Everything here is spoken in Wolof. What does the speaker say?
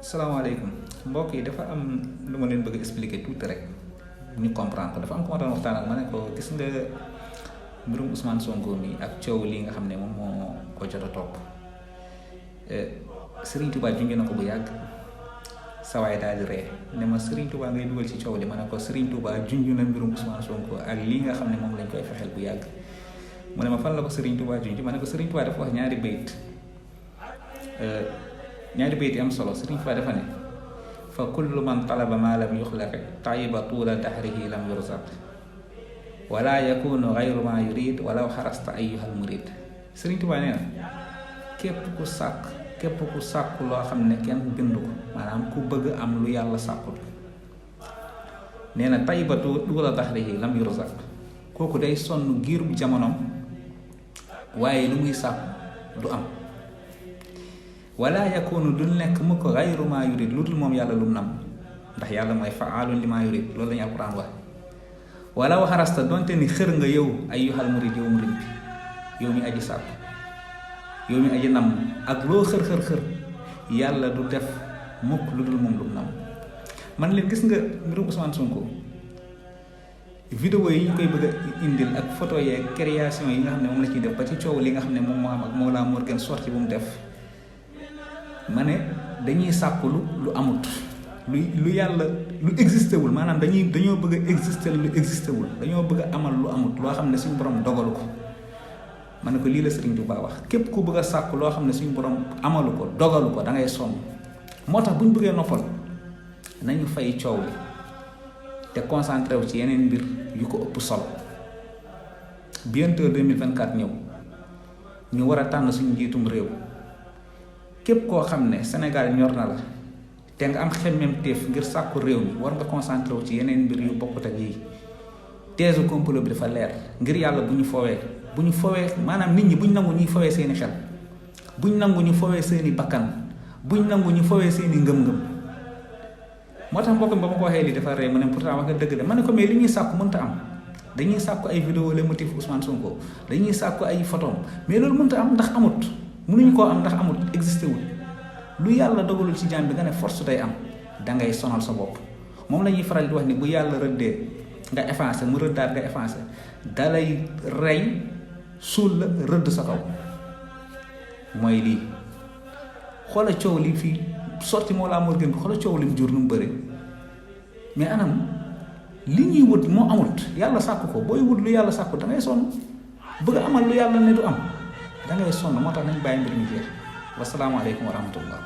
salaamaaleykum mbokk yi dafa am lu ma leen bëgg expliquer tuuti rek ñu comprendre ko dafa am ko ma doon waxtaan ak ma ne ko gis nga mbirum Ousmane Sonko mi ak coow lii nga xam ne moom moo ko jot a topp Serigne Touba junj na ko bu yàgg sawaay daal di ree ne ma Serigne Touba ngay dugal ci coow li ma ne ko Serigne Touba junj na mbirum Ousmane Sonko ak lii nga xam ne moom lañ koy fexeel bu yàgg mu ne ma fan la ko Serigne Touba junj ma ne ko Serigne Touba dafa wax ñaari bayit yi am solo Serigne Touba dafa ne fa kullu man talaba ma lam yuxlaq tayiba tuula dahrihi lam yurzaq wala yakunu gayru ma yurid walaw xarasta ayyuhal murid Serigne Touba nee na képp ku sàkk loo xam ne kenn bindu ko maanaam ku bëgg am lu yàlla sàkkul nee na tayiba tuula dahrihi lam yurzaq kooku day sonn giirub jamonoom waaye lu muy sàkk du am wala yakunu du nekk mu ko gayru maa yurid lu dul moom yàlla lu mu nam ndax yàlla mooy faalun li maa yurid loolu lañu alquran wax wala waxarasta donte ni xër nga yow ayyuhal murid yow murid bi yow mi aji sàkk yow mi aji nam ak loo xër yàlla du def mukk lu dul moom lu mu nam man leen gis nga mbirum Ousmane Sonko vidéo yi ñu koy bëgg a indil ak photo yeeg création yi nga xam ne moom la ciy def ba ci coow li nga xam ne moom moo am ak Mollah Morgun sorti bu mu def ma ne dañuy sàkku lu amut lu yàlla lu existé wul maanaam dañoo bëgg a existé lu existé wul dañoo bëgg a amal lu amut loo xam ne suñu borom dogalu ko ma ne ko lii la Serigne Touba wax képp ku bëgg a sàkku loo xam ne suñu borom amalu ko dogalu ko da ngay sonn moo tax bu ñu bëggee noppal nañu fay coow li te concentré wu ci yeneen mbir yu ko ëpp solo bientôt 2024 ñëw ñu war a tànn suñu njiitum réew. képp koo xam ne Sénégal ñor na la te nga am xemmem téef ngir sàkku réew mi war nga concentré wu ci yeneen mbir yu bokkut ak yii teesu complot bi dafa leer ngir yàlla bu ñu fowee maanaam nit ñi buñ nangu ñuy fowee seeni xel buñ nangu ñu fowee seeni bakkan buñ nangu ñu fowee seeni ngëm-ngëm moo tax mbokk mi ba ma ko waxee lii dafa ree mu ne pourtant wax nga dëgg de ma ne ko mais li ñuy sàkku mënta am dañuy sàkku ay vidéo les motifs Ousmane Sonko dañuy sàkku ay photom mais loolu mënta am ndax amut mënuñu koo am ndax amul existé wul lu yàlla dogalul ci jaam bi nga ne force day am dangay sonal sa bopp moom la ñuy faral di wax ni bu yàlla rëddee nga effacé mu rëddaat nga effacé dalay rey suul la rëdd sa kaw mooy lii xoola coow li fii sorti Mollah Morgun bi xoola coow li mu jur nu mu bëri mais anam li ñuy wut moo amut yàlla sàkk ko booy wut lu yàlla sàkku dangay sonn bëgg a amal lu yàlla ne du am da ngay sonn moo tax nañ bàyyi mbir mi jeex wasalaamaaleykum wa rahmatullah